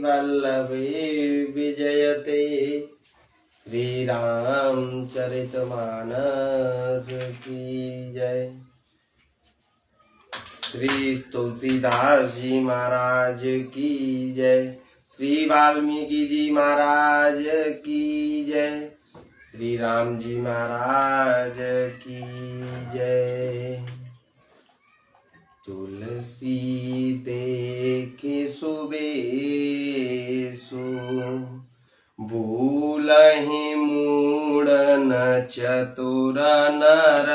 वल्लभे विजयते। श्री रामचरितमानस की जय। श्री तुलसीदास जी महाराज की जय। श्री वाल्मीकि जी महाराज की जय। श्री राम जी महाराज की जय। तुलसी देखे सुबेसु भूलहि मूढ़न चतुर नर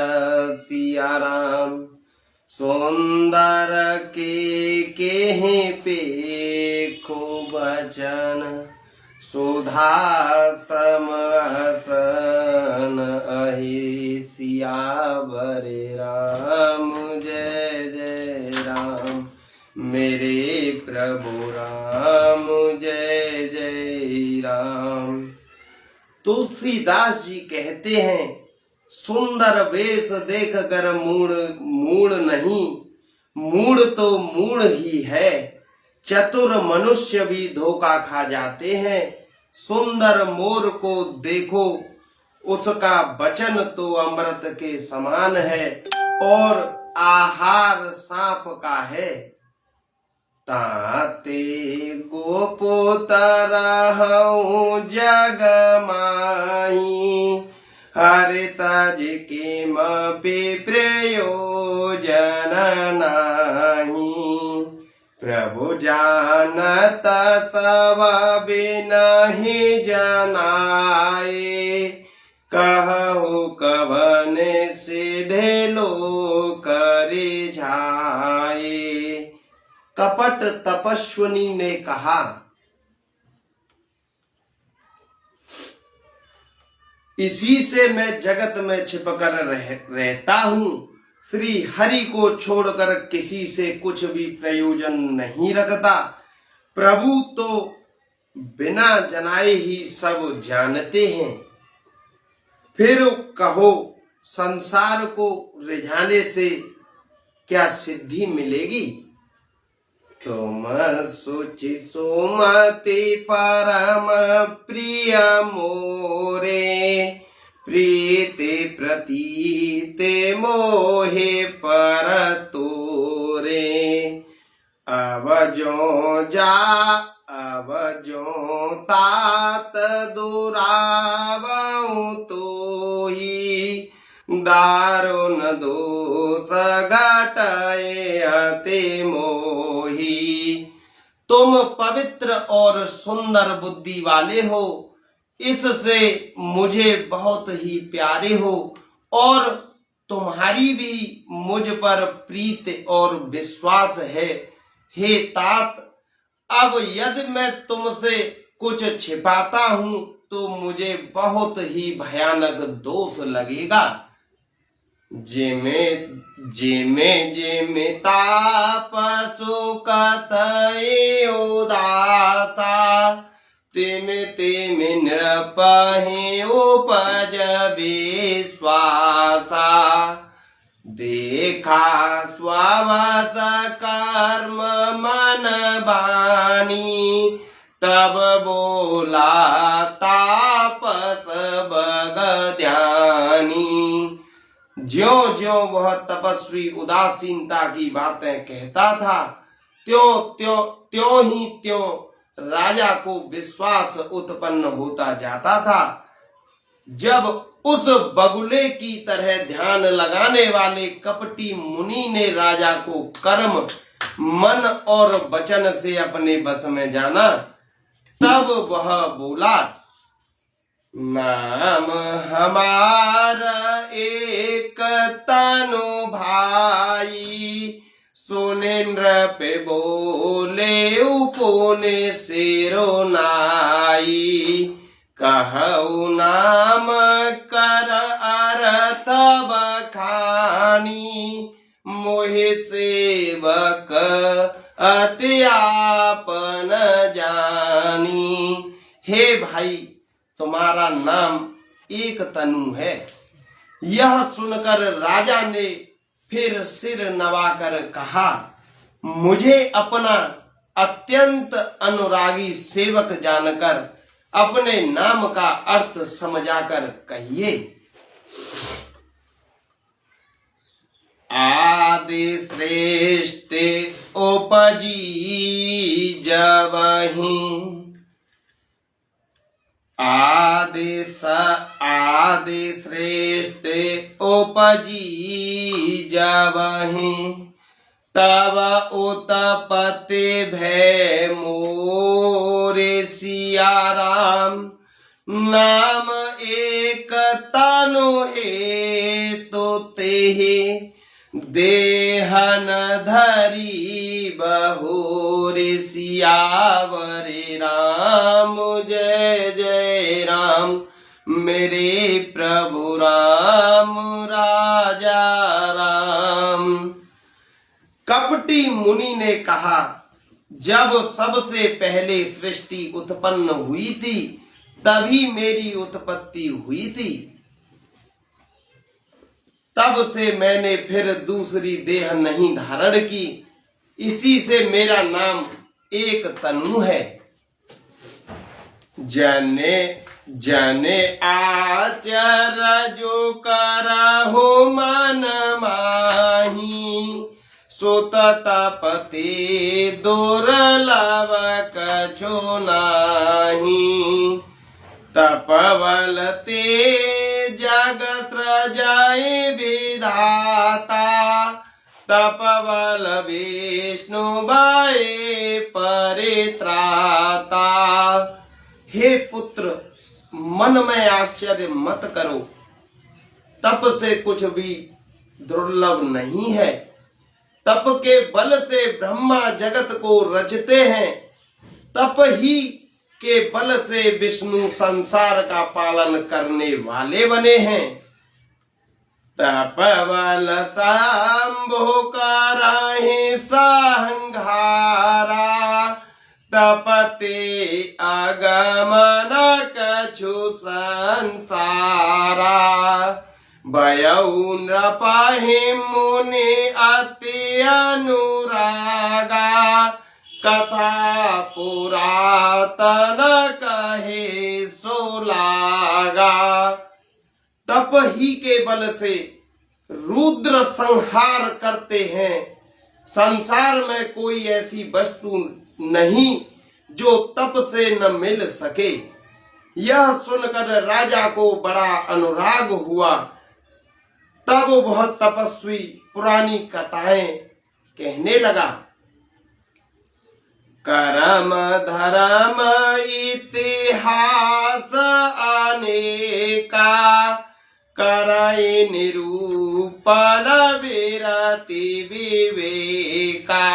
सिया राम। सुंदर के पेखो बचन सुधा समसन अहि सियावर राम। जय जय राम मेरे प्रभु राम। जय जय राम। तुलसीदास जी कहते हैं सुंदर वेश देख कर मूढ़ नहीं, मूढ़ तो मूढ़ ही है। चतुर मनुष्य भी धोखा खा जाते हैं। सुंदर मोर को देखो उसका वचन तो अमृत के समान है और आहार सांप का है। ताते गोपुत्र जग माही हरि तज किम प्रयोजन नाही। प्रभु जानत सब बिनहि जनाए कहु कवन सीधे लोक रिझाए। कपट तपस्विनी ने कहा इसी से मैं जगत में छिपकर रहता हूँ। श्री हरि को छोड़कर किसी से कुछ भी प्रयोजन नहीं रखता। प्रभु तो बिना जनाए ही सब जानते हैं। फिर कहो संसार को रिझाने से क्या सिद्धि मिलेगी। तुम सुचि सुमति परम प्रिय मोरे प्रीति प्रतीते मोहे पर तोरे। अब जो तात दुरावऊ तो ही दारुण दोष घटाए अति मोही। तुम पवित्र और सुंदर बुद्धि वाले हो, इससे मुझे बहुत ही प्यारे हो और तुम्हारी भी मुझ पर प्रीत और विश्वास है। हे तात, अब यदि मैं तुमसे कुछ छिपाता हूं तो मुझे बहुत ही भयानक दोष लगेगा। जेमे ताप सुकत उदासा तेमे नृपहि उपज विश्वासा। देखा स्ववश कर्म मन बानी तब बोला तापस बग ध्यानी। ज्यों ज्यों वह तपस्वी उदासीनता की बातें कहता था त्यों ही त्यों राजा को विश्वास उत्पन्न होता जाता था। जब उस बगुले की तरह ध्यान लगाने वाले कपटी मुनि ने राजा को कर्म मन और वचन से अपने बस में जाना तब वह बोला नाम हमारा एक तनु भाई। सुनेन्द्र पे बोले उपोने सिरो नाई। कहु नाम कर अर्थ बखानी मोहि सेवक अति आपन जानी। हे भाई, तुम्हारा नाम एक तनु है। यह सुनकर राजा ने फिर सिर नवाकर कहा मुझे अपना अत्यंत अनुरागी सेवक जानकर अपने नाम का अर्थ समझाकर कहिए। आदि श्रेष्ठ उपजी जबहि, आदि श्रेष्ठ उपजी जबहि, तब उत्पत्ति भय मोरे सिया राम। नाम एक तनु है तो तेहि, देहन धरी बहोरे सियावरे राम। जय जय राम मेरे प्रभु राम राजा राम। कपटी मुनि ने कहा, जब सबसे पहले सृष्टि उत्पन्न हुई थी तभी मेरी उत्पत्ति हुई थी, तब से मैंने फिर दूसरी देह नहीं धारण की, इसी से मेरा नाम एक तनु है। जने जने आचर जो करहु मन माही, सुत तपते दुर्लभ कछु नाही। तपबल ते जग सृजाए विधाता, तपबल विष्णु बाए परित्राता। हे पुत्र, मन में आश्चर्य मत करो, तप से कुछ भी दुर्लभ नहीं है। तप के बल से ब्रह्मा जगत को रचते हैं, तप ही के बल से विष्णु संसार का पालन करने वाले बने हैं। तप बल शंभु कराहि संहारा, तपते अगमन कछु संसारा। भयउ नृपहि मुनि अति अनुरागा, कथा पुरातन कहे सो लागा। तप ही के बल से रुद्र संहार करते हैं। संसार में कोई ऐसी वस्तु नहीं जो तप से न मिल सके। यह सुनकर राजा को बड़ा अनुराग हुआ। तब वह तपस्वी पुरानी कथाएं कहने लगा। करम धर्म इतिहास अनेका, करई निरूपण विरति विवेका।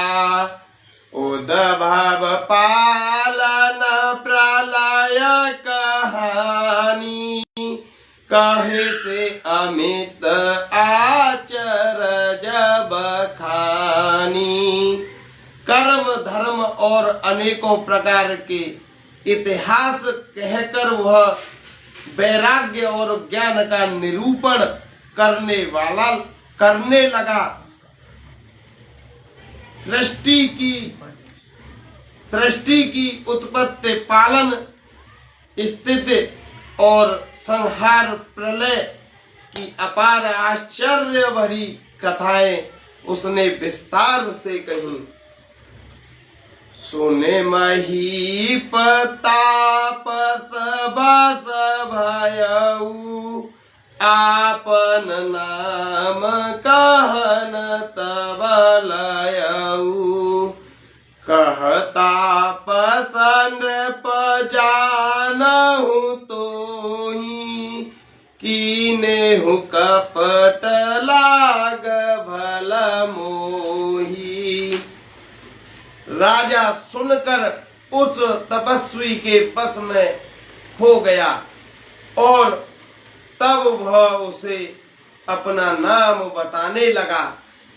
उद्भव पालन प्रलय कहानी, कहे से अमित आचर जब खानी। कर्म धर्म और अनेकों प्रकार के इतिहास कहकर वह वैराग्य और ज्ञान का निरूपण करने लगा। सृष्टि की उत्पत्ति, पालन, स्थिति और संहार प्रलय की अपार आश्चर्य भरी कथाएं उसने विस्तार से कही। सुने मही प्रताप बस भयऊ, आपन नाम कहन तब लयऊ। कहता पसंद जानहु तोही, कीनेहु कपट लाग भल मोही। राजा सुनकर उस तपस्वी के बस में हो गया और तब वह उसे अपना नाम बताने लगा।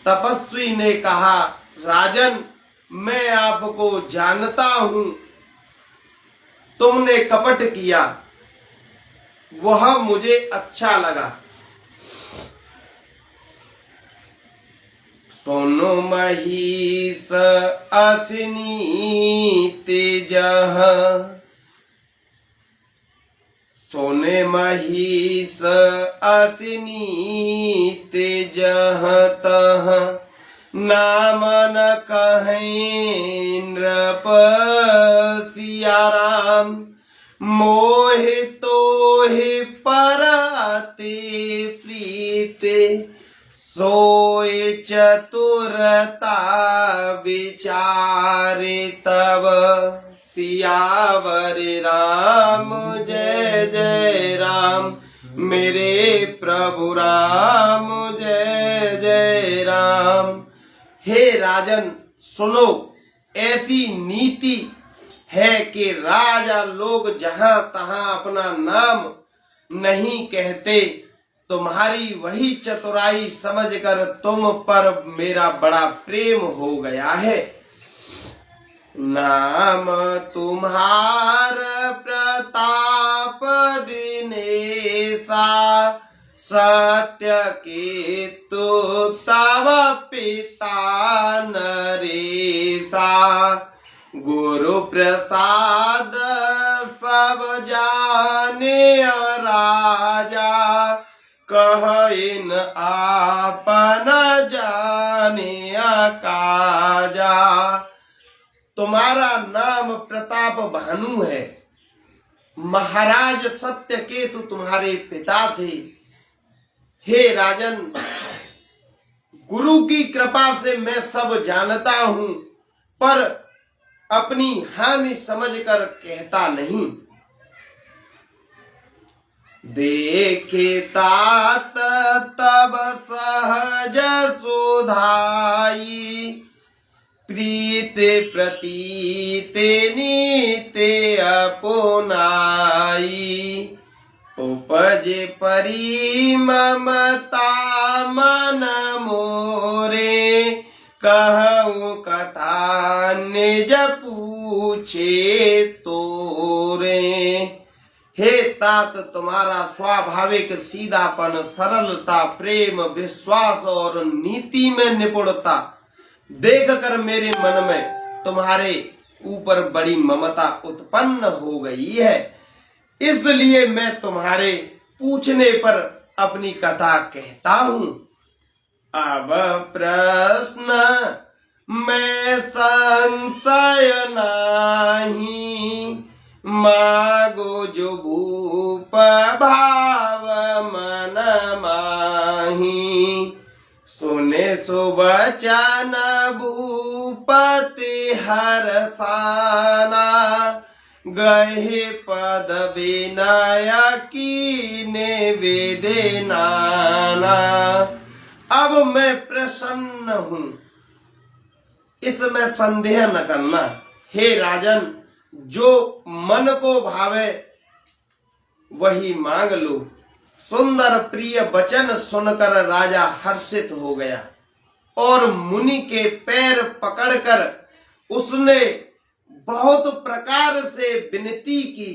तपस्वी ने कहा, राजन, मैं आपको जानता हूं, तुमने कपट किया, वह मुझे अच्छा लगा। सोनो महिष असिनी तेजः, सोने महिष असिनी तेजः तह, नाम न कहें नृप सिया राम, मोहि तोहि परते प्रीते, सोए चतुरता विचारे तब, सियावर राम जय जय राम, मेरे प्रभु राम जय जय राम। हे राजन सुनो, ऐसी नीति है कि राजा लोग जहां तहां अपना नाम नहीं कहते। तुम्हारी वही चतुराई समझकर तुम पर मेरा बड़ा प्रेम हो गया है। नाम तुम्हार प्रताप दिनेसा, सत्य के तो तव पिता नरेसा, गुरु प्रसाद सब जाने राजा, कहिन आपन जाने काजा। तुम्हारा नाम प्रताप भानु है। महाराज सत्यकेतु तुम्हारे पिता थे। हे राजन, गुरु की कृपा से मैं सब जानता हूं, पर अपनी हानि समझकर कहता नहीं। देखे तात तब सहज सुधाई, प्रीत प्रतीते नीते अपुनाई, उपजे परी ममता मन मोरे, कहूँ कथा निज पूछे तोरे। हे तात, तुम्हारा स्वाभाविक सीधापन, सरलता, प्रेम, विश्वास और नीति में निपुणता देख कर मेरे मन में तुम्हारे ऊपर बड़ी ममता उत्पन्न हो गई है। इसलिए मैं तुम्हारे पूछने पर अपनी कथा कहता हूं। अब प्रश्न में संशय नहीं, मागो जो भूप भाव मन माही, सुने सुबचन भूपति हरसाना, गहे पद विनय कीने वेदेनाना। अब मैं प्रसन्न हूं, इसमें संदेह न करना। हे राजन, जो मन को भावे वही मांग लो। सुंदर प्रिय वचन सुनकर राजा हर्षित हो गया और मुनि के पैर पकड़कर उसने बहुत प्रकार से विनती की।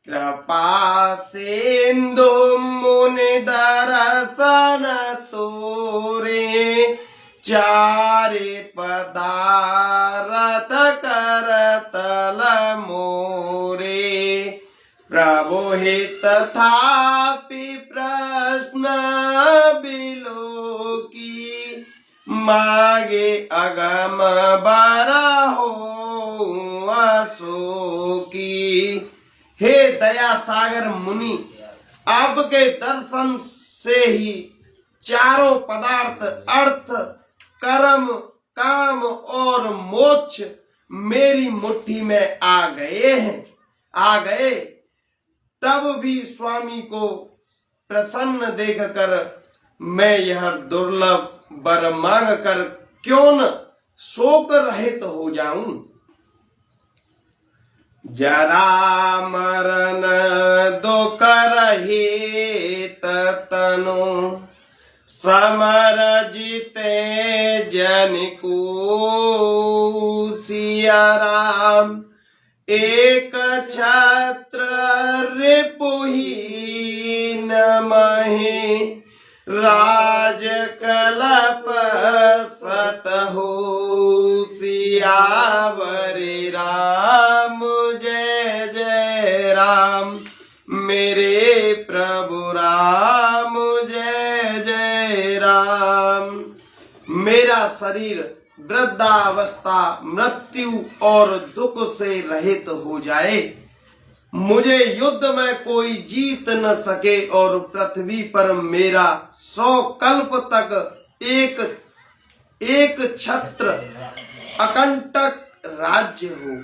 कृपा सिंधु मुनि दर्शन तोरे, चारे पदारथ करतल मोरे, प्रभु हित तथापि प्रश्न बिलो की, मागे अगम बरहो अशोकी। हे दया सागर मुनि, आपके दर्शन से ही चारों पदार्थ, अर्थ, कर्म, काम और मोक्ष मेरी मुट्ठी में आ गए। तब भी स्वामी को प्रसन्न देखकर मैं यह दुर्लभ वर मांग कर क्यों न शोक रहित हो जाऊं। जरा मरण दुख रहित तनु, समर जीते जन को सिया राम, एक छत्र रिपुहीन महे, राज कलप सत हो सियावर राम। जय जय राम मेरे प्रभु राम। जय जय राम। मेरा शरीर वृद्धावस्था मृत्यु और दुख से रहित हो जाए, मुझे युद्ध में कोई जीत न सके और पृथ्वी पर मेरा 100 कल्प तक एक छत्र अकंटक राज्य हो।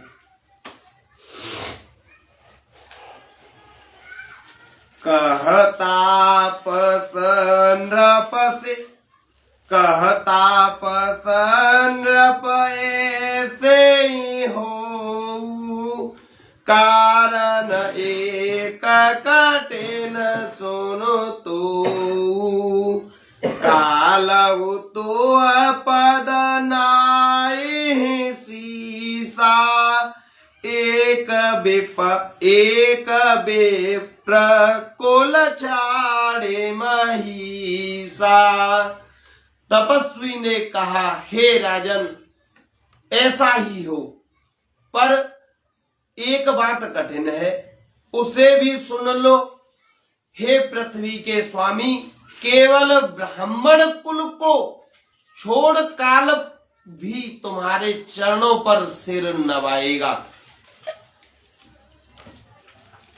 कहताप नृप ऐसे ही हो, कारण एक कठिन सुनो तो। कालव तो पद नाई सीसा, एक विप्र कुल छाड़े महिषा। तपस्वी ने कहा, हे राजन ऐसा ही हो, पर एक बात कठिन है, उसे भी सुन लो। हे पृथ्वी के स्वामी, केवल ब्राह्मण कुल को छोड़ काल भी तुम्हारे चरणों पर सिर नवाएगा।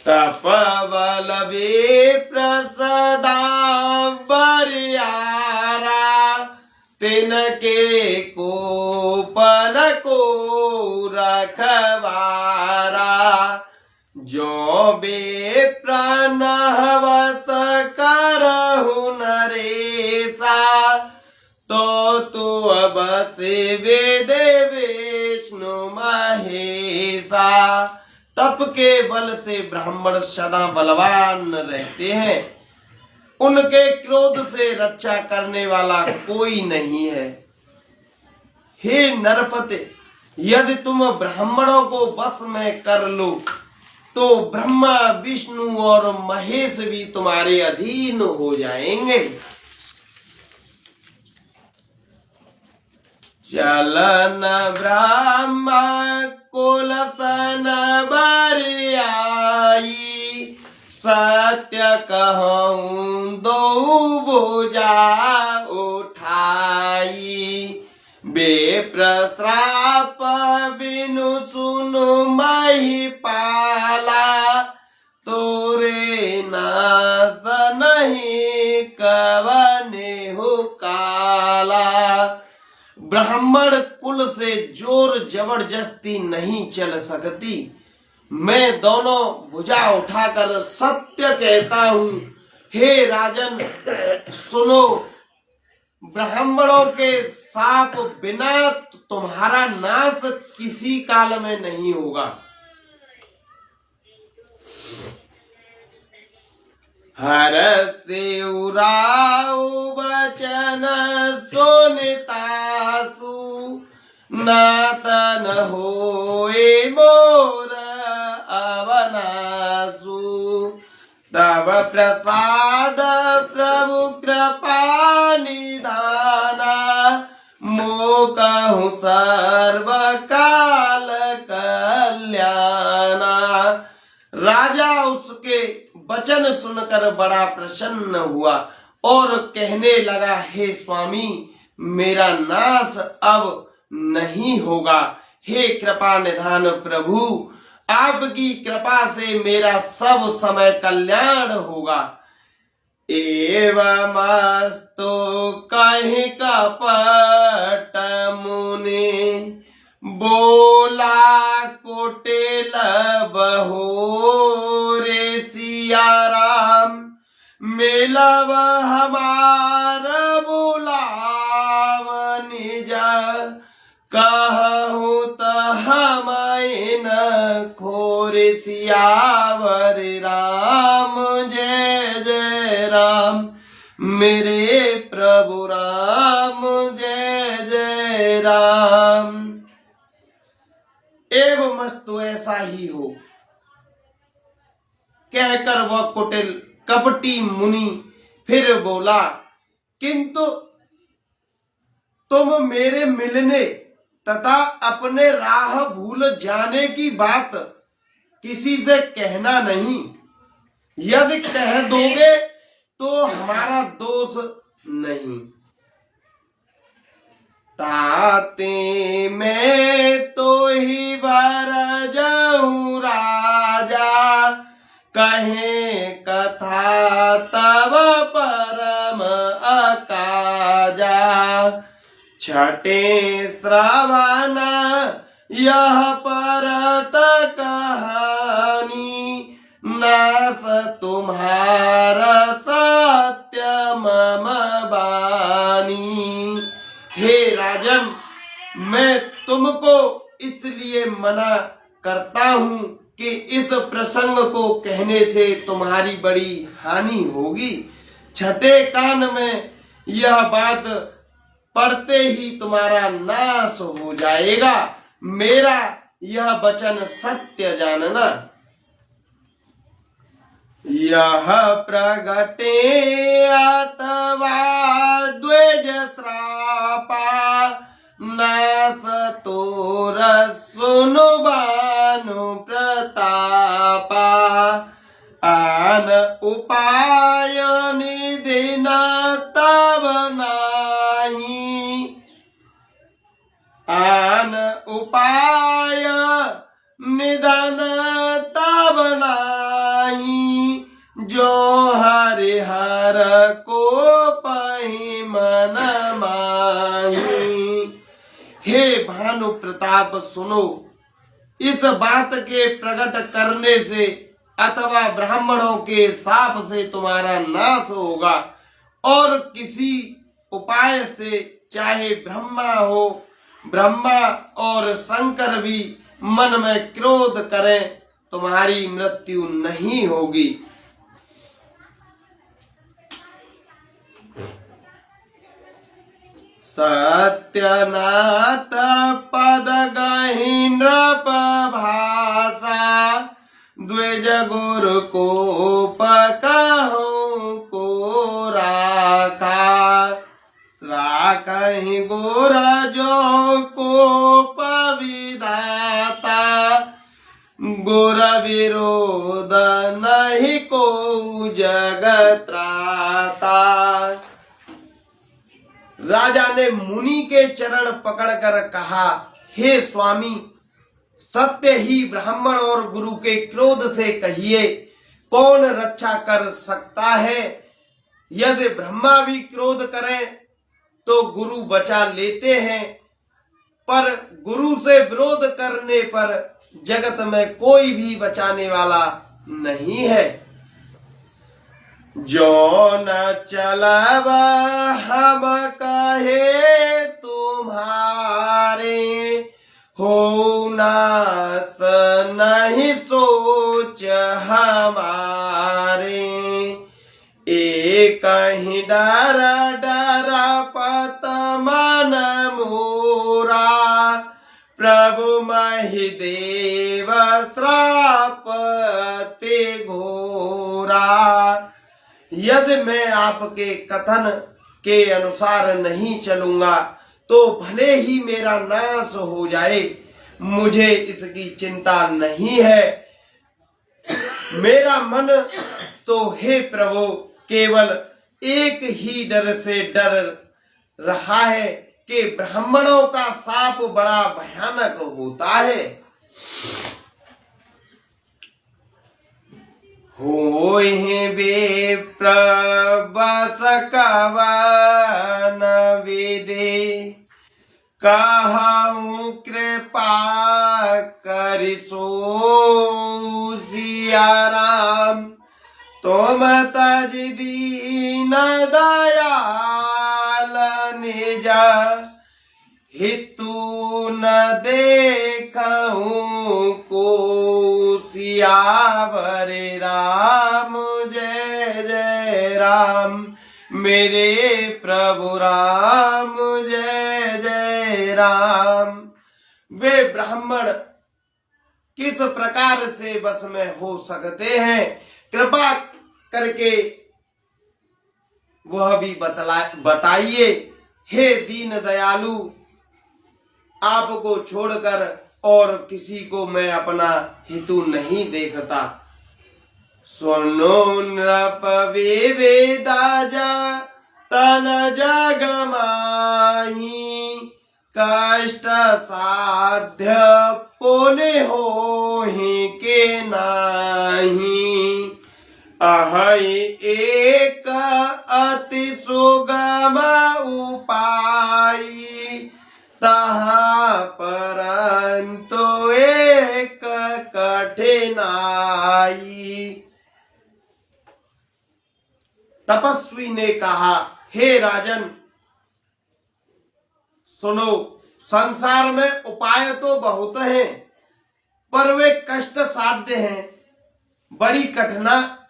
तपबल विप्रसदा बरियारा, तिनके कोपन को रखवारा। जो विप्र नहवस करहु नरेसा, तो तू अब से वेद विष्णु महेशा। तप के बल से ब्राह्मण सदा बलवान रहते हैं, उनके क्रोध से रक्षा करने वाला कोई नहीं है। हे नरपते, यदि तुम ब्राह्मणों को वश में कर लो तो ब्रह्मा विष्णु और महेश भी तुम्हारे अधीन हो जाएंगे। चलन ब्रह्मा कुलसन बरियाई, सत्य कहूं दो भुजा उठाई। बेप्रश्राप बिनु सुनु महिपाला, तोरे नाश नहीं कवने हो काला। ब्राह्मण कुल से जोर जबरदस्ती नहीं चल सकती। मैं दोनों भुजा उठाकर सत्य कहता हूं। हे राजन सुनो, ब्राह्मणों के शाप बिना तुम्हारा नाश किसी काल में नहीं होगा। हर से उराऊ वचन सुनितासु, नातन होए मोर अवनासु। तब प्रसाद प्रभु कृपा निधाना, मोकहु सर्व काल कल्याणा। राजा उसके वचन सुनकर बड़ा प्रसन्न हुआ और कहने लगा, हे स्वामी, मेरा नाश अब नहीं होगा। हे कृपा निधान प्रभु, आपकी कृपा से मेरा सब समय कल्याण होगा। एवमस्तु कहि कपट मुनि, बोला कुटिल बहोरे सिया राम। मिलब हमार बुलाव निज, कहूँ त हमै न खोरे। सियावर राम जय जय राम मेरे प्रभु राम। जय जय राम। एवमस्तु ऐसा ही हो कहकर वह कुटिल कपटी मुनि फिर बोला, किंतु तुम मेरे मिलने तथा अपने राह भूल जाने की बात किसी से कहना नहीं। यदि कह दोगे तो हमारा दोष नहीं। ताते मैं तो ही वर जाऊं राजा, कहे कथा तब परम अकाजा। छठे श्रवण यह परत कहानी, नास तुम्हारा सत्य मम बानी। हे राजन, मैं तुमको इसलिए मना करता हूं कि इस प्रसंग को कहने से तुम्हारी बड़ी हानि होगी। छठे कान में यह बात पढ़ते ही तुम्हारा नाश हो जाएगा। मेरा यह वचन सत्य जानना। यह प्रगटे अथवा द्वेज श्रापा, नास तोर सुनु बानु प्रतापा। आन उपाय निधि न तब नाही, आन उपाय निधन तब नाही। जो हरिहर को पहि मन माही। हे भानु प्रताप, सुनो, इस बात के प्रकट करने से अथवा ब्राह्मणों के शाप से तुम्हारा नाश होगा, और किसी उपाय से, चाहे ब्रह्मा और शंकर भी मन में क्रोध करें, तुम्हारी मृत्यु नहीं होगी। सत्यनाथ पद गहि नृप भाषा, द्विज गुरु को पकहु को राखा। राखहि गुर जो को पविधाता, गुर विरोध नहीं को जगत्राता। राजा ने मुनि के चरण पकड़कर कहा, हे स्वामी, सत्य ही ब्राह्मण और गुरु के क्रोध से कहिए, कौन रक्षा कर सकता है? यदि ब्रह्मा भी क्रोध करें तो गुरु बचा लेते हैं, पर गुरु से विरोध करने पर जगत में कोई भी बचाने वाला नहीं है। जो न चलब हम कहे तुम्हारे, हो नास नहीं सोच हमारे। एक ही डर डर पत मन मोरा, प्रभु महि देव श्राप ते घोरा। यदि मैं आपके कथन के अनुसार नहीं चलूंगा तो भले ही मेरा नाश हो जाए, मुझे इसकी चिंता नहीं है। मेरा मन तो हे प्रभु केवल एक ही डर से डर रहा है कि ब्राह्मणों का शाप बड़ा भयानक होता है। होहि विप्र बस कवन विधि, कहूँ कृपा करिसो सिया राम। तुम तज दीन दयाल निज, हितु न देखूं को सियावर राम। जय जय राम, मेरे प्रभु राम, जय जय राम। वे ब्राह्मण किस प्रकार से बस में हो सकते हैं? कृपा करके वह भी बताइए। हे दीन दयालु, आपको छोड़कर और किसी को मैं अपना हितु नहीं देखता। सुनो नृप विवेदाजा तन जग माही, कष्ट साध्य पुण्य होहि के नाही। अहै एक अति सुगम उपाय, तहा परंतु एक कठिनाई। तपस्वी ने कहा, हे राजन सुनो, संसार में उपाय तो बहुत हैं, पर वे कष्ट साध्य हैं, बड़ी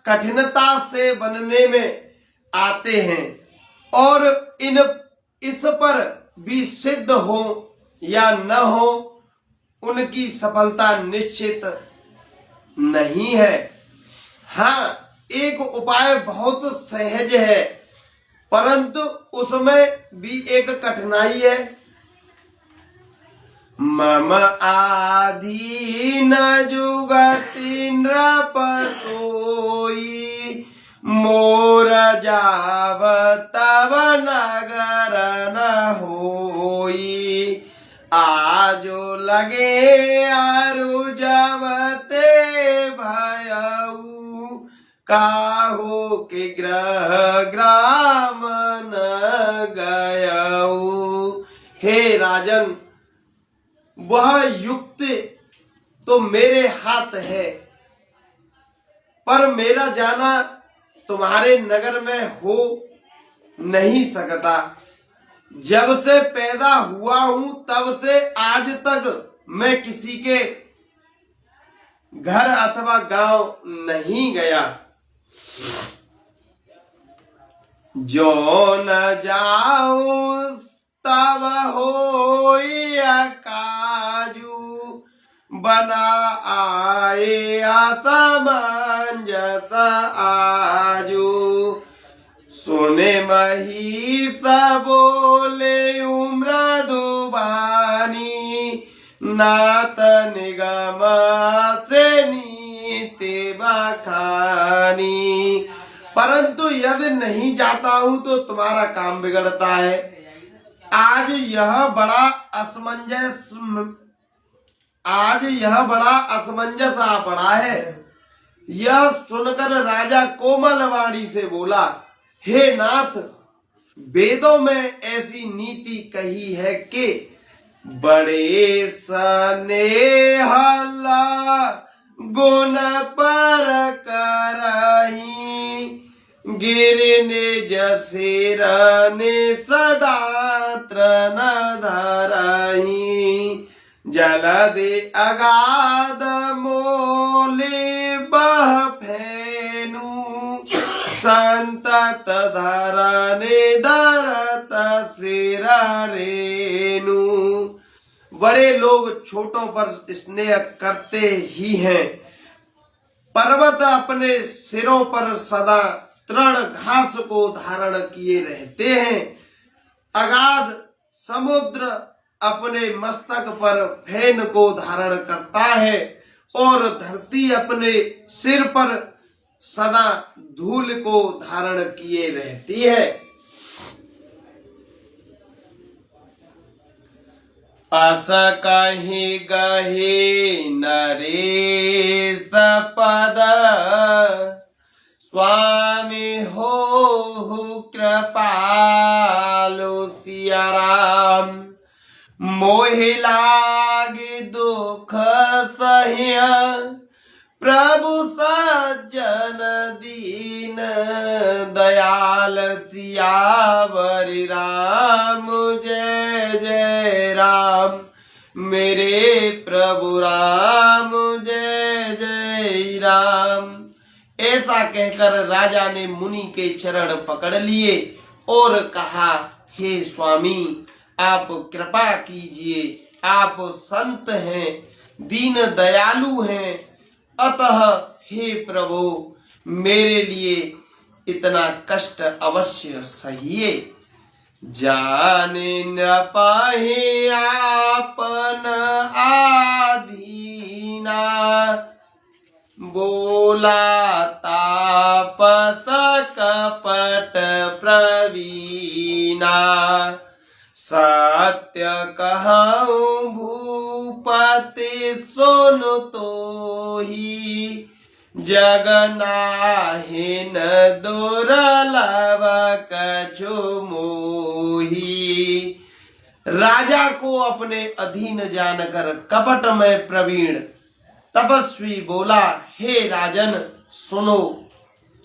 कठिनता से बनने में आते हैं, और इस पर भी सिद्ध हो या न हो, उनकी सफलता निश्चित नहीं है। हाँ, एक उपाय बहुत सहज है, परंतु उसमें भी एक कठिनाई है। मम आधीन जुगति नृप सोई, मोर जाव तब नगर न होई। आजो लगे आरु जवते भयऊ, काहू के ग्रह ग्राम न गयऊ। हे राजन, वह युक्ति तो मेरे हाथ है, पर मेरा जाना तुम्हारे नगर में हो नहीं सकता। जब से पैदा हुआ हूं तब से आज तक मैं किसी के घर अथवा गांव नहीं गया। जो न जाऊं तब होई काजू, बना आए असमंजस आजू। सुने महिष बोले मृदु वाणी, नात निगम से नीति बखानी। परंतु यदि नहीं जाता हूं तो तुम्हारा काम बिगड़ता है। आज यह बड़ा असमंजस आ पड़ा है। यह सुनकर राजा कोमल वाणी से बोला, हे नाथ, वेदों में ऐसी नीति कही है कि बड़े स्नेह गुण पर करही, गिरने जसिर ने सदा तृण धरही। जलदि अगाध मोले बह फेनु, संतत धरने धरत सिर रेनु। बड़े लोग छोटों पर स्नेह करते ही हैं। पर्वत अपने सिरों पर सदा तृण घास को धारण किए रहते हैं। अगाध समुद्र अपने मस्तक पर फेन को धारण करता है, और धरती अपने सिर पर सदा धूल को धारण किए रहती है। अस कहि गहे नरेश पद, स्वामी हो कृपालु सिया राम। मोहि लागे दुख सह्य, प्रभु सज्जन दीन दयाल सियावर राम। जय जय राम, मेरे प्रभु राम, जय जय राम। ऐसा कहकर राजा ने मुनि के चरण पकड़ लिए और कहा, हे स्वामी, आप कृपा कीजिए, आप संत हैं, दीन दयालु हैं, अतः हे प्रभु, मेरे लिए इतना कष्ट अवश्य सहिए। जाने न पाहे आपन आधीना, बोला तापस कपट प्रवीणा। सत्य कहूँ भूपति सुन तो ही, जगनाहिन दुर्लभ कछु मोही। राजा को अपने अधीन जानकर कपट में प्रवीण तपस्वी बोला, हे राजन सुनो,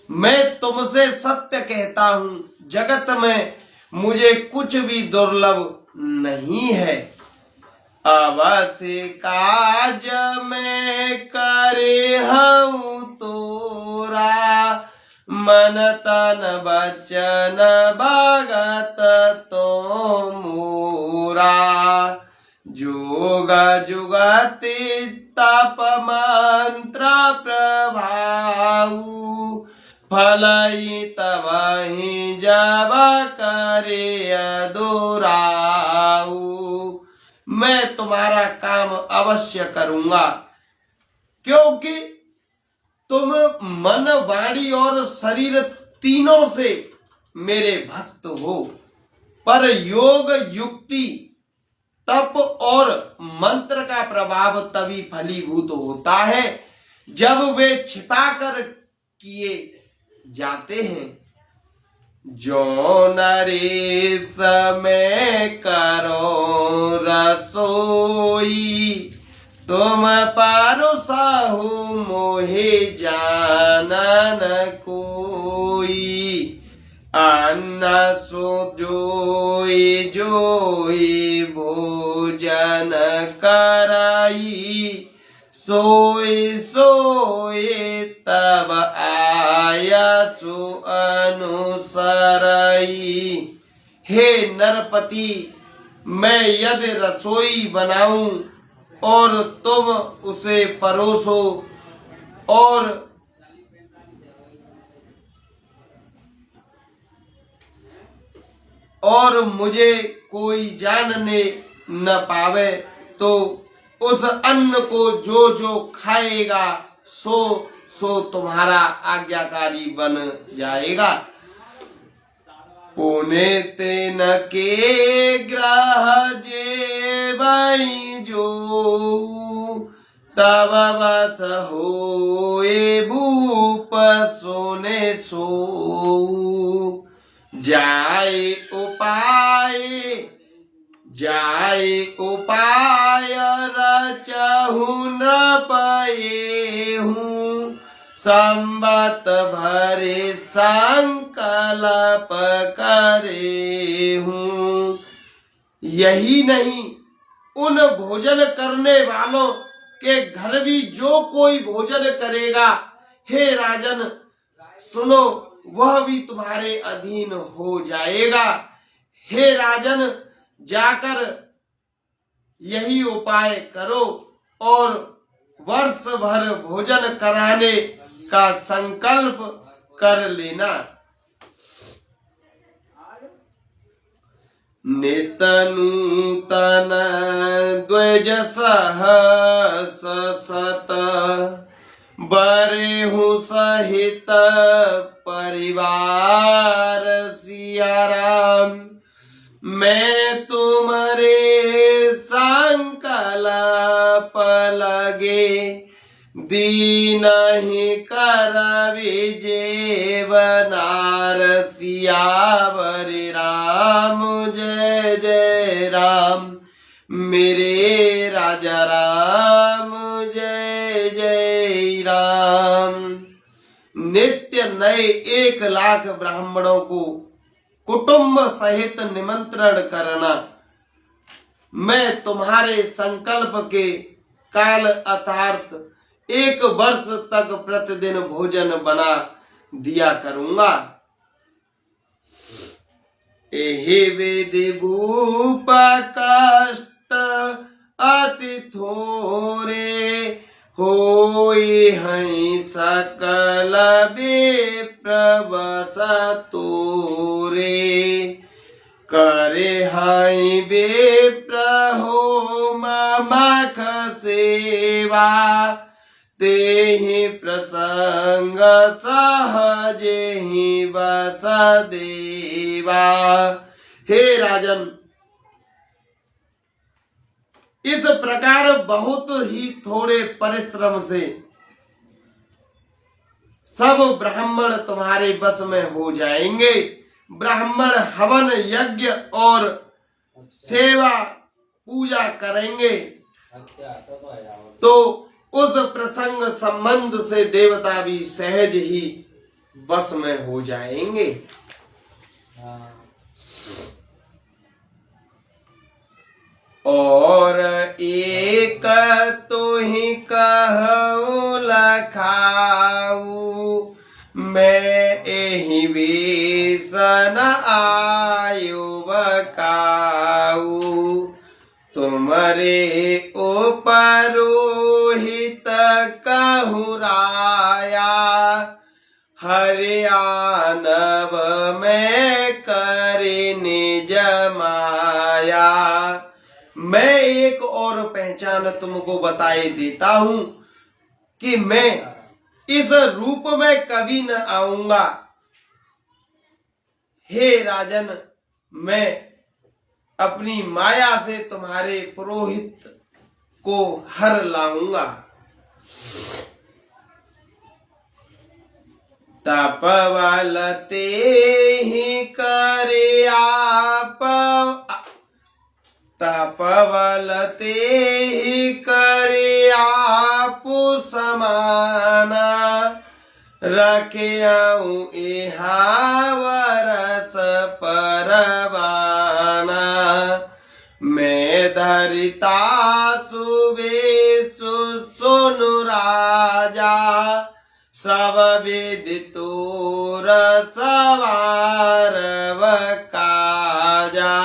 मैं तुमसे सत्य कहता हूं, जगत में मुझे कुछ भी दुर्लभ नहीं है। अवश्य काज में करे हूँ तोरा, मन तन बचन भगत तो मोरा। जोग जुगति तप मंत्र प्रभाऊ, फलई तबहि जब करे अदुराऊ। मैं तुम्हारा काम अवश्य करूंगा, क्योंकि तुम मन वाणी और शरीर तीनों से मेरे भक्त हो। पर योग युक्ति तप और मंत्र का प्रभाव तभी फलीभूत होता है जब वे छिपाकर किए जाते हैं। जो नरेश में करो रसोई, तुम परोसहु मोहे जानन कोई। अन्न सो जोई जोई भोजन कराई, सोए सोए तब आया सो अनुसराई। हे नरपति, मैं यदि रसोई बनाऊं और तुम उसे परोसो और मुझे कोई जानने न पावे, तो उस अन्न को जो जो खाएगा सो तुम्हारा आज्ञाकारी बन जाएगा। पुणे तेन के ग्रह जेवई जो, तब बस होए भूप सोने सो। जाए उपाय रचहु नृपये हूँ, संबत भरे संकल्प करे हूँ। यही नहीं, उन भोजन करने वालों के घर भी जो कोई भोजन करेगा, हे राजन सुनो, वह भी तुम्हारे अधीन हो जाएगा। हे राजन, जाकर यही उपाय करो और वर्ष भर भोजन कराने का संकल्प कर लेना। नित नूतन द्विज सहस सत, बरेहु सहित परिवार सिया राम। मैं तुम्हारे संकल्प लगे, दीनहि करवि जेवनार। सियावर राम जय जय राम, मेरे राजा राम जय जय राम। नित्य नए 1 लाख ब्राह्मणों को कुटुंब सहित निमंत्रण करना। मैं तुम्हारे संकल्प के काल अर्थात 1 वर्ष तक प्रतिदिन भोजन बना दिया करूंगा। एहि विधि भूप कष्ट अति थोरे, होई हैं सकल विप्र बस ही प्रसंग सहजे ही बस देवा। हे राजन, इस प्रकार बहुत ही थोड़े परिश्रम से सब ब्राह्मण तुम्हारे बस में हो जाएंगे। ब्राह्मण हवन यज्ञ और सेवा पूजा करेंगे तो उस प्रसंग संबंध से देवता भी सहज ही बस में हो जाएंगे। और एक तो ही कहूँ लखाऊ, मैं एहि बेसन आयु बकाऊ। तुम्हारे उपरोहित कहूँ राया, हरियाणव में करे निज माया। मैं एक और पहचान तुमको बताए देता हूं कि मैं इस रूप में कभी न आऊंगा। हे राजन, मैं अपनी माया से तुम्हारे पुरोहित को हर लाऊंगा। तपवलते ही करे आप, तपवलते ही करे आप समाना। रखियाऊं इहा वरस परवाना। मैं धरिता सुबेशु सुनु राजा, सब विदितोर सवारव काजा।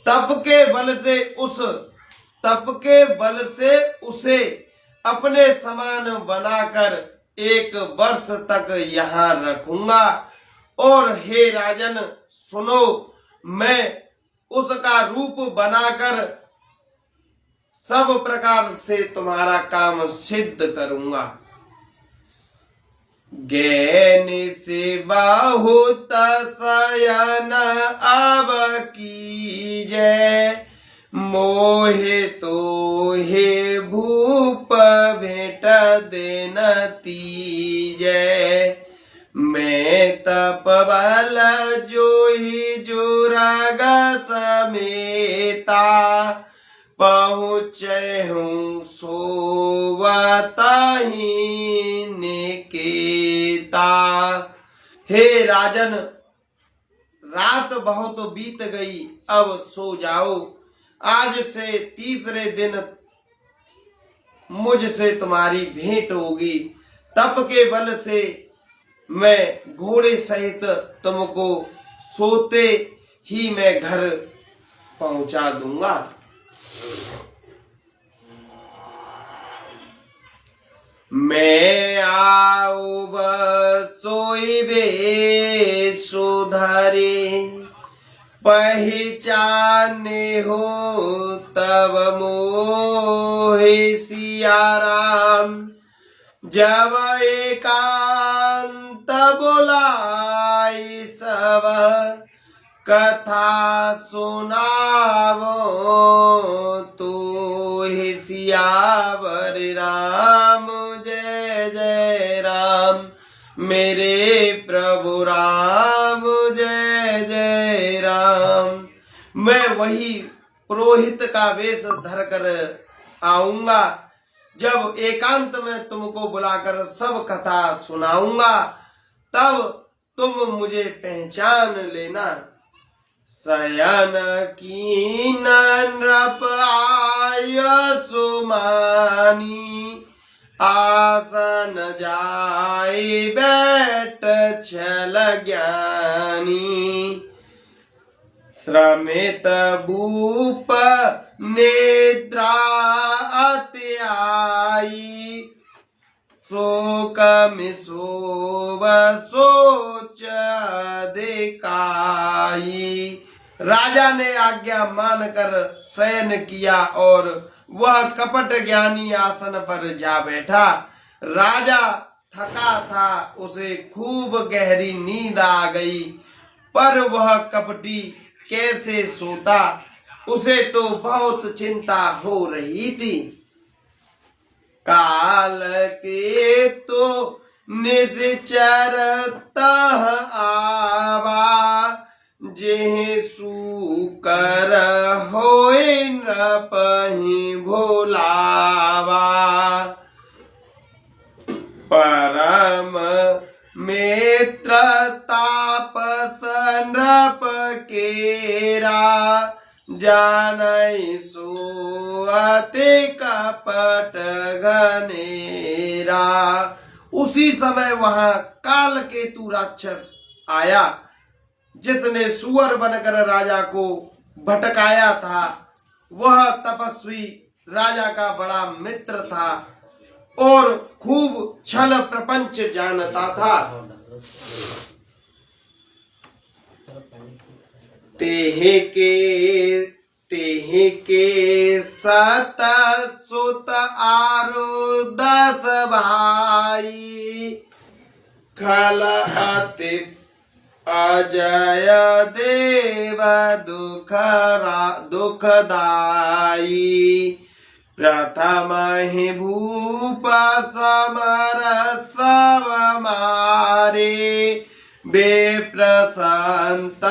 तप के बल से उसे अपने समान बनाकर 1 वर्ष तक यहाँ रखूंगा। और हे राजन सुनो, मैं उसका रूप बनाकर सब प्रकार से तुम्हारा काम सिद्ध करूंगा। ज्ञानी से बहुत शयन अब कीजय, मोहे तो हे भूप भेंट देन तीजय। मैं तपबल जो ही जुराग समेता, पहुँचे हूँ सोवताही निकेता। हे राजन, रात बहुत बीत गई, अब सो जाओ। आज से तीसरे दिन मुझसे तुम्हारी भेंट होगी। तप के बल से मैं घोड़े सहित तुमको सोते ही मैं घर पहुंचा दूंगा। मैं आऊब सोईबे सुधरे, पहचाने हो तब मोहे सिया राम। जब एकांत बुलाई सब, कथा सुनावो तो हे सियावर राम। जय जय राम, मेरे प्रभु राम, जय जय राम। मैं वही पुरोहित का वेश धर कर आऊंगा। जब एकांत में तुमको बुलाकर सब कथा सुनाऊंगा, तब तुम मुझे पहचान लेना। शयन की नृप आय सुमानी, आसन जाय बैठ छल ज्ञानी। श्रमित भूप नेत्रा अति आई, शोक मिसोव सोच दिखाई। राजा ने आज्ञा मानकर शयन किया और वह कपट ज्ञानी आसन पर जा बैठा। राजा थका था, उसे खूब गहरी नींद आ गई, पर वह कपटी कैसे सोता, उसे तो बहुत चिंता हो रही थी। काल के तो निश्चर तह आवा, जेह सूकर होए नृपहि भोलावा। परम मित्र तापस नृप केरा, जानई सो अति कपट घनेरा। उसी समय वहां काल केतु राक्षस आया, जिसने सुअर बनकर राजा को भटकाया था। वह तपस्वी राजा का बड़ा मित्र था और खूब छल प्रपंच जानता था। तेहे के सत सुत आरो 10 भाई, खल अति अजय देव दुखदाई। प्रथम ही भूप समर सब मारे, बेप्रसंत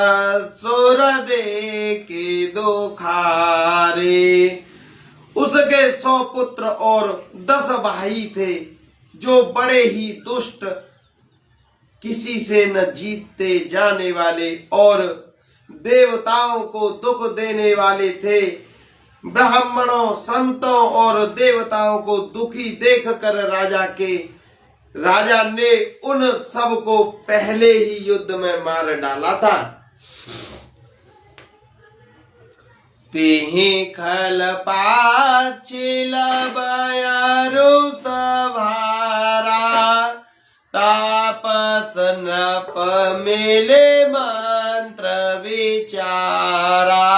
सुर देके दुखारे। उसके 100 पुत्र और 10 भाई थे, जो बड़े ही दुष्ट, किसी से न जीतते जाने वाले और देवताओं को दुख देने वाले थे। ब्राह्मणों, संतों और देवताओं को दुखी देखकर राजा ने उन सब को पहले ही युद्ध में मार डाला था। तेहि खल पाछिल बयरु भारा, तापस नृप मिले मंत्र विचारा।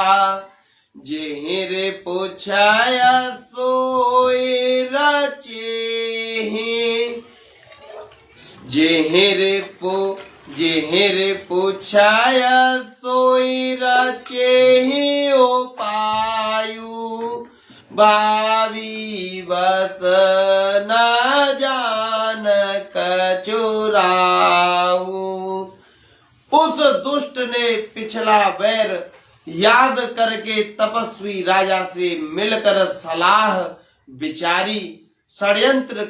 जेहिर पुछाय सोई रचेहि, जेहिर पुछाय सोई रचेहि उपायु। भावी बस न जान कचुराऊ। उस दुष्ट ने पिछला बैर याद करके तपस्वी राजा से मिलकर सलाह विचारी, षड्यंत्र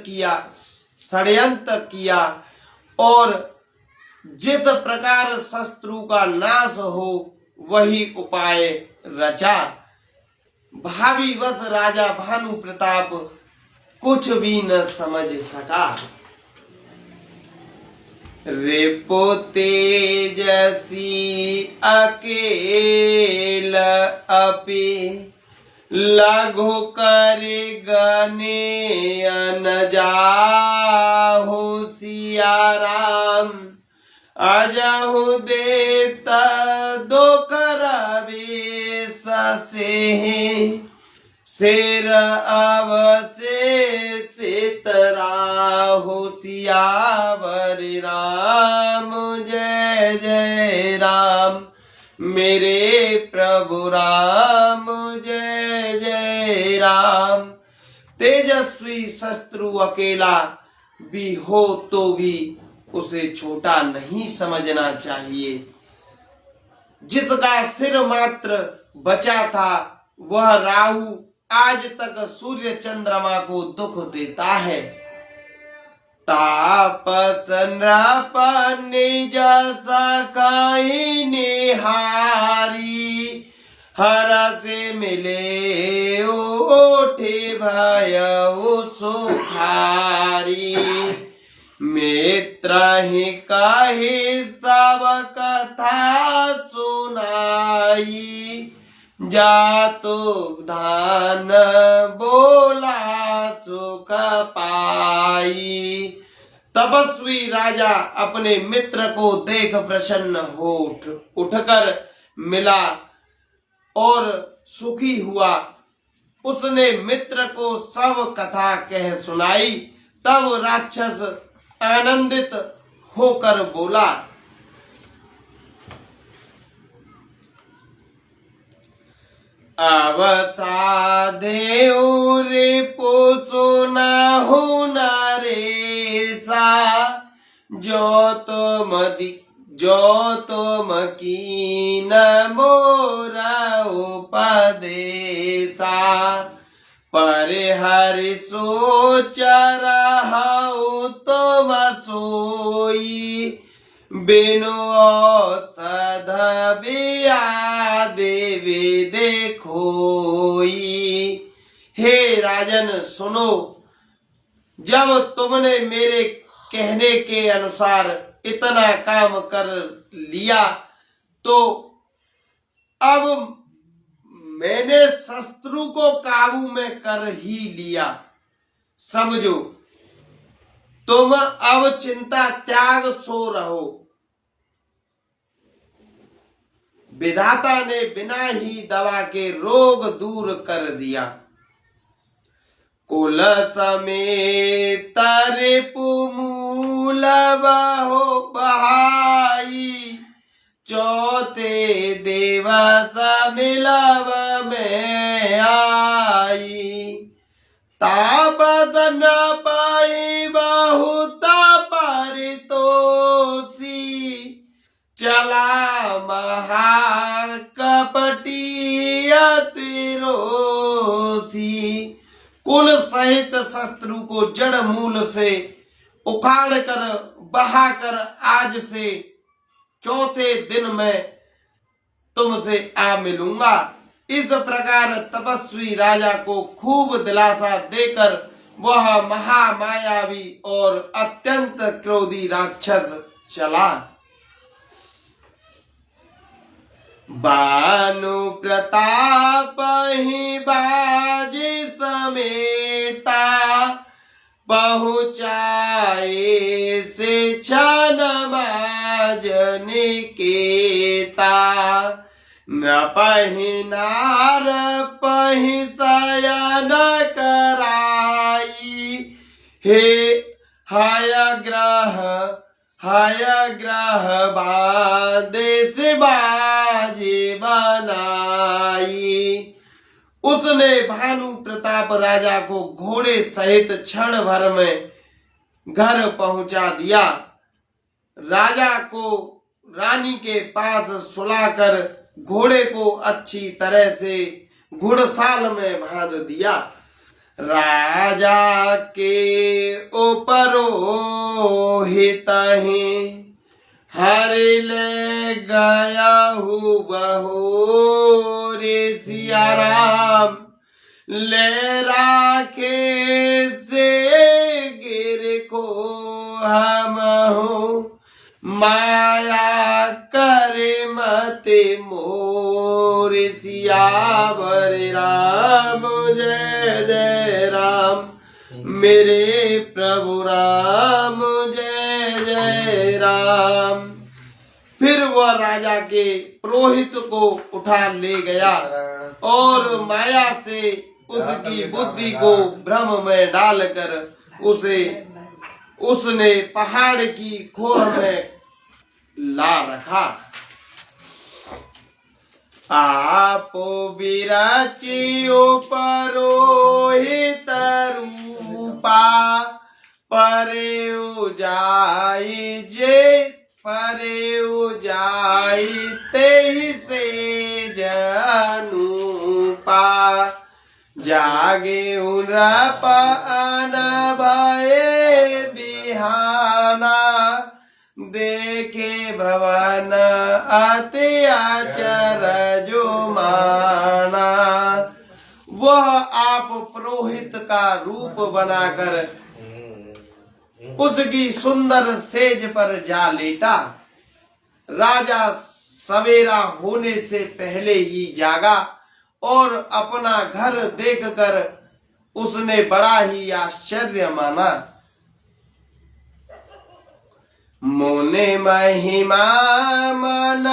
किया और जिस प्रकार शत्रु का नाश हो वही उपाय रचा। भावीवश राजा भानु प्रताप कुछ भी न समझ सका। रिपु तेजसी अकेल अपि, लघु करे गने न जाहु सिया राम। अजहु देत दुख रवि ससेहि, शेर अवशेषित राहु सियावर राम। जय जय राम मेरे प्रभु राम, जय जय राम। तेजस्वी शत्रु अकेला भी हो तो भी उसे छोटा नहीं समझना चाहिए। जिसका सिर मात्र बचा था वह राहु आज तक सूर्य चंद्रमा को दुख देता है। तापस नृप निज सखाई निहारी, हर से मिले ओठे भयउ सुखारी। मित्र ही कही सब कथा सुनाई, जातु धान बोला सुख पाई। तपस्वी राजा अपने मित्र को देख प्रसन्न हो उठकर मिला और सुखी हुआ। उसने मित्र को सब कथा कह सुनाई तब राक्षस आनंदित होकर बोला, अब साधेउ रे पोसो ना हो नरेसा, जो तुम कीन मोरा उपदेशा, पर हरि सोच रहु तुम सोई, बिनु औषध बिया देवी देखोई। हे राजन सुनो, जब तुमने मेरे कहने के अनुसार इतना काम कर लिया तो अब मैंने शत्रु को काबू में कर ही लिया। समझो, तुम अब चिंता त्याग सो रहो। विधाता ने बिना ही दवा के रोग दूर कर दिया। कुल समेत रिपु मूल बहो बहाई, चौथे दिवस मिलब में आई, तापस न पाई बहुत परितोषी, चला महाकपटी अतिरोसी। कुल सहित शत्रु को जड़ मूल से उखाड़ कर बहाकर आज से चौथे दिन में तुमसे आ मिलूंगा। इस प्रकार तपस्वी राजा को खूब दिलासा देकर वह महामायावी और अत्यंत क्रोधी राक्षस चला। भानु प्रताप ही बाजी समेता, पहुँचाए से क्षण माजन केता, न पहि नार पहि शयन कराई, हे हय ग्रह बादेश बाजी बनाई। उसने भानु प्रताप राजा को घोड़े सहित क्षण भर में घर पहुंचा दिया। राजा को रानी के पास सुलाकर घोड़े को अच्छी तरह से घुड़साल में बांध दिया। राजा के ऊपरो हितहि हरि ले गया हूँ बहो रे सिया राम, ले राखे से गिर को हम हो, माया करे मते मोर सियावर राम, जय जय राम मेरे प्रभु राम, जय जय राम। फिर वह राजा के पुरोहित को उठा ले गया और माया से उसकी बुद्धि को भ्रम में डालकर उसने पहाड़ की खोह में ला रखा। आपो विरचियो परोहित रूपा, परेउ जाई तेहि से जनूपा, जागे नृपन भये बिहाना, देखे भवन अति आचरजो माना। वह आप पुरोहित का रूप बनाकर उसकी सुंदर सेज पर जा लेटा। राजा सवेरा होने से पहले ही जागा और अपना घर देखकर उसने बड़ा ही आश्चर्य माना। मोने महिमा मन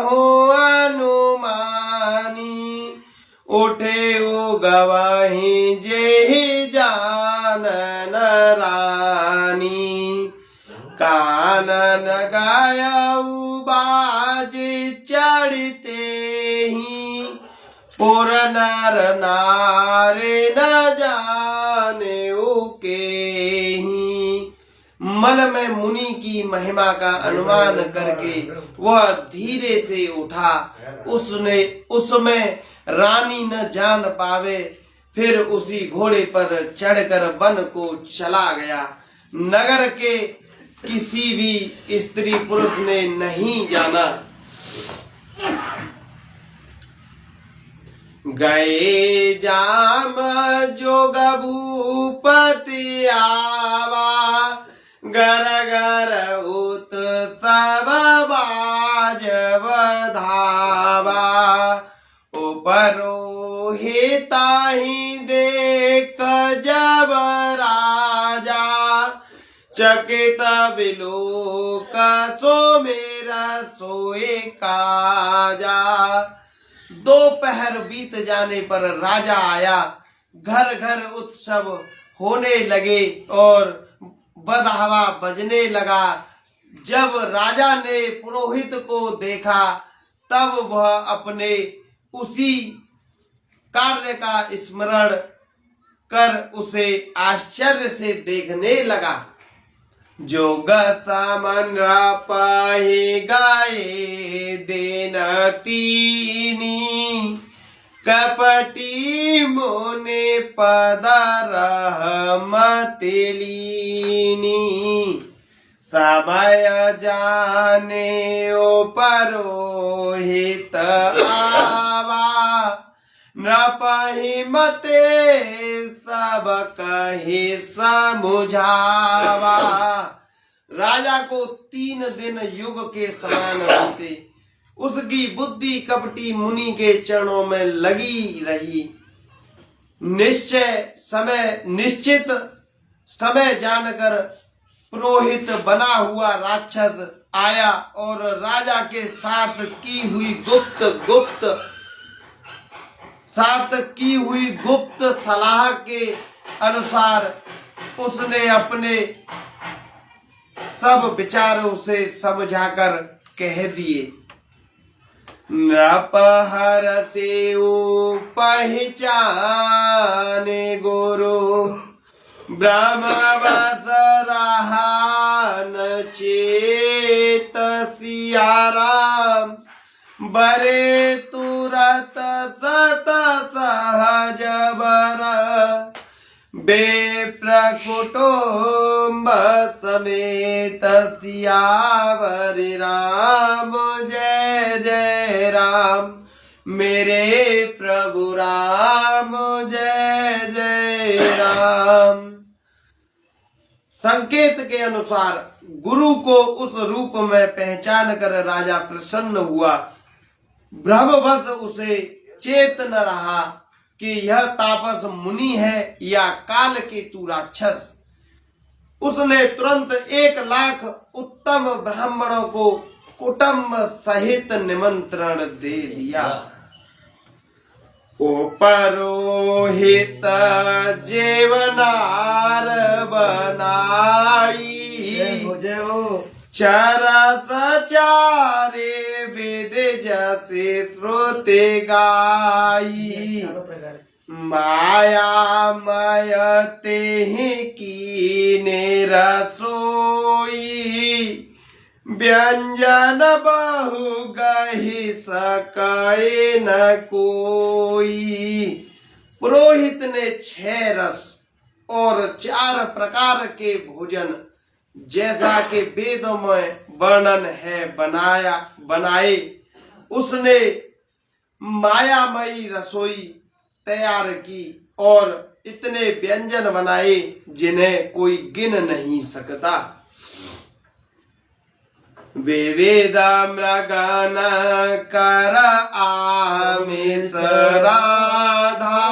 हो अनुमानी, उठे गवाही जेहि जानी, कानन रानी। कानन गायऊ बाजे चढ़ते ही, पुर नर नारे न जाने उके ही। मन में मुनि की महिमा का अनुमान करके वह धीरे से उठा। उसमें रानी न जान पावे, फिर उसी घोड़े पर चढ़कर वन को चला गया। नगर के किसी भी स्त्री पुरुष ने नहीं जाना। गए जाम जोग भूपति आवा, गर गर उत्सव बाजव धावा। उपरोहिता ही देख जब राजा, चकित बिलोक सो मेरा सोए काजा। दोपहर बीत जाने पर राजा आया। घर घर उत्सव होने लगे और बधावा बजने लगा। जब राजा ने पुरोहित को देखा, तब वह अपने उसी कार्य का स्मरण कर उसे आश्चर्य से देखने लगा। जोग सामन पाही गाए देन तीनी, कपटी मोने पदर मतिलीनी। सबय जाने ओ परोहित आवा, नृपहि मते सब कहे समुझावा। राजा को 3 दिन युग के समान बीते। उसकी बुद्धि कपटी मुनि के चरणों में लगी रही। निश्चित समय जानकर पुरोहित बना हुआ राक्षस आया और राजा के साथ की हुई गुप्त सलाह के अनुसार उसने अपने सब विचारों से समझाकर कह दिए। नृपहर से पहचाने गुरु, ब्रह्मवस रहा न चेत सियाराम। बरे तुरत सत सहज बर, बेप्रकुटुम्ब समेत सियावर राम। जय जय राम, मेरे प्रभु राम। जय जय राम। संकेत के अनुसार गुरु को उस रूप में पहचान कर राजा प्रसन्न हुआ। भ्रमवश उसे चेत न रहा कि यह तापस मुनि है या काल केतु राक्षस। उसने तुरंत 1 लाख उत्तम ब्राह्मणों को कुटुंब सहित निमंत्रण दे दिया। ओ परोहित जेवनार बनाई, चरस चारे वेद जैसे श्रोते गाई। माया मय तेहि कीने रसोई, व्यंजन बहु गहि सके न कोई। पुरोहित ने 6 रस और 4 प्रकार के भोजन जैसा कि वेदों में वर्णन है बनाए। उसने मायामयी रसोई तैयार की और इतने व्यंजन बनाए जिन्हें कोई गिन नहीं सकता। वेद मृगन कर आमिष राधा,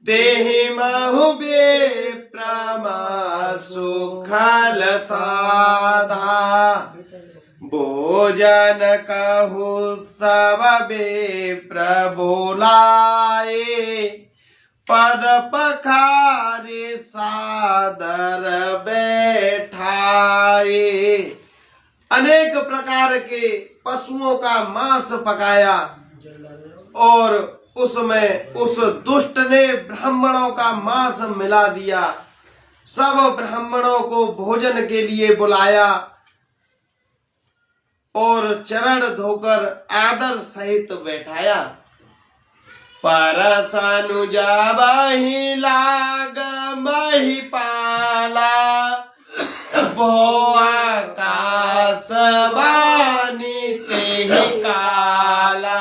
देहि महु विप्रमा सुखल साधा। भोजन कहु सब विप्र बोलाए, पद पखारे सादर बैठाए। अनेक प्रकार के पशुओं का मांस पकाया और उसमें उस दुष्ट ने ब्राह्मणों का मांस मिला दिया। सब ब्राह्मणों को भोजन के लिए बुलाया और चरण धोकर आदर सहित बैठाया। परसनुजा बही लाग महिपाला, भो आकाश वाणी तेहि काला।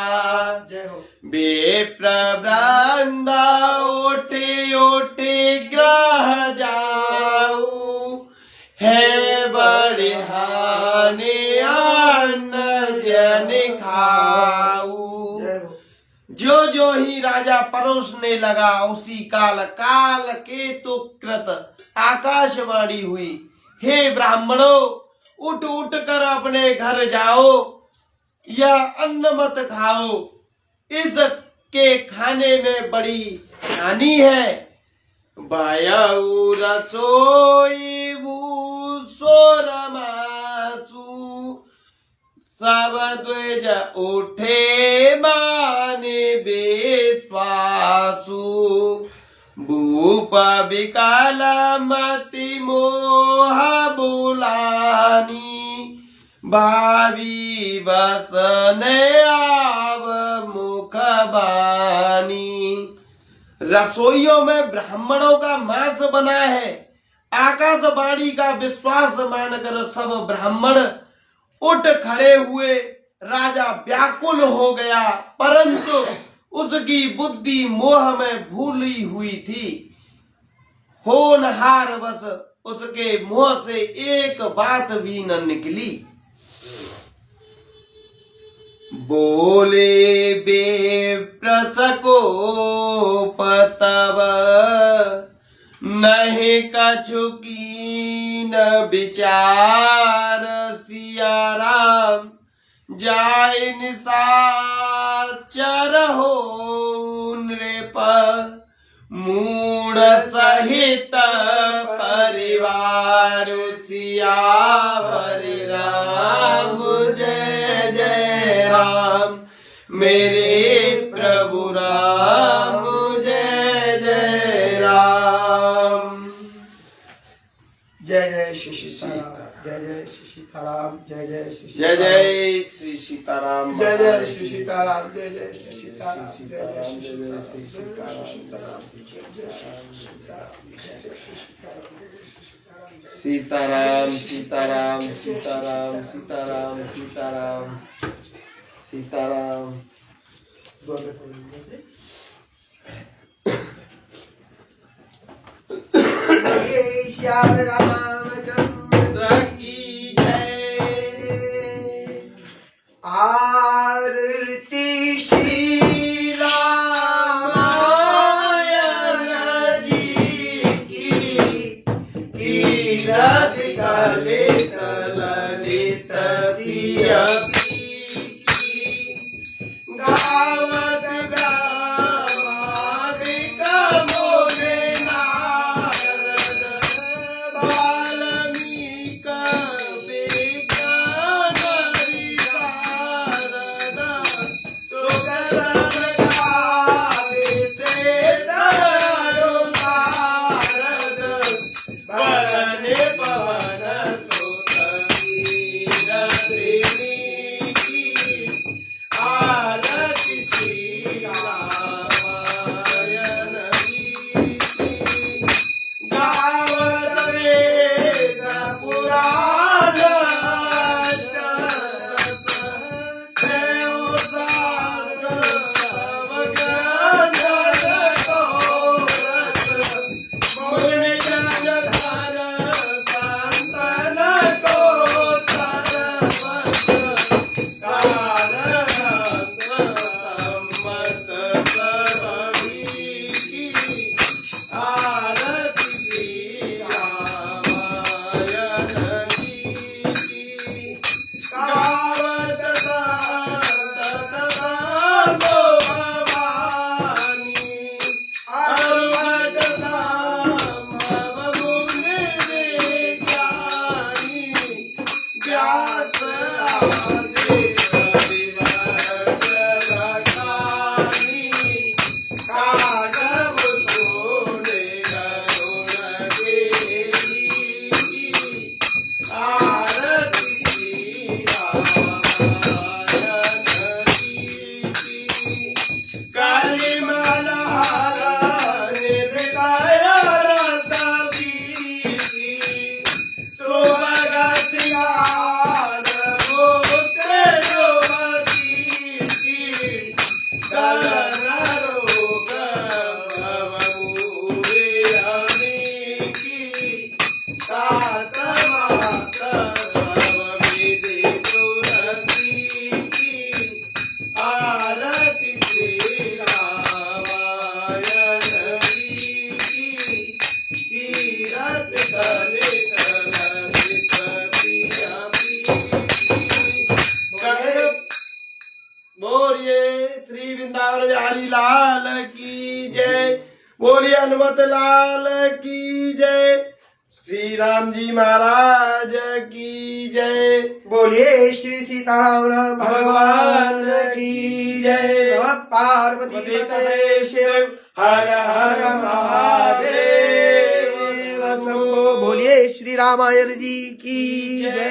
विप्र वृंद उठे उठे ग्रह जाऊ, है बढ़ियाने अन्न जन खाऊ। जो जो ही राजा परोसने लगा उसी काल काल केतु कृत आकाशवाणी हुई, हे ब्राह्मणों उठ उठ कर अपने घर जाओ, यह अन्न मत खाओ, इसके खाने में बड़ी हानि है। वायु रसोई भूसोर मासु, सब द्विज उठे माने विश्वासु। भूप विकल मति मोह बुलानी, भावी वसने आव मुख बानी। रसोइयों में ब्राह्मणों का मांस बना है। आकाशवाणी का विश्वास मानकर सब ब्राह्मण उठ खड़े हुए। राजा व्याकुल हो गया, परंतु उसकी बुद्धि मोह में भूली हुई थी। होनहार बस उसके मुंह से एक बात भी न निकली। बोले बेप्रसको पतव, नहीं कछु कीन विचार। सिया राम जाय निशाचर हो नृप, मूढ़ सहित परिवार। सियावर राम जय जय राम, मेरे प्रभु राम जय जय राम। जय जय श्री सीताराम, जय जय श्री सीताराम, जय जय श्री जय जय श्री सीताराम, जय जय श्री सीताराम, जय जय श्री सीताराम, सीताराम जय जय श्री सीताराम, सीताराम सीताराम सीताराम सीताराम सीताराम सीताराम। श्याम रामचंद्र की जय। आरती श्री रामायण जी की, कीरत कलित ललित सिया की, गावत ग्रामादिक मोरे नारद, वाल्मीक विज्ञान विशारद, सुगत गावे से दरो नारद, पवन पवन सुत कीरति बोलिए श्री वृंदावन बिहारी लाल की जय। बोलिए हनुमत लाल की जय। श्री राम जी महाराज की जय। बोलिए श्री सीताराम भगवान की जय। नमः पार्वती पतये शिव हर हर महादेव। सबको बोलिए श्री रामायण जी की जय।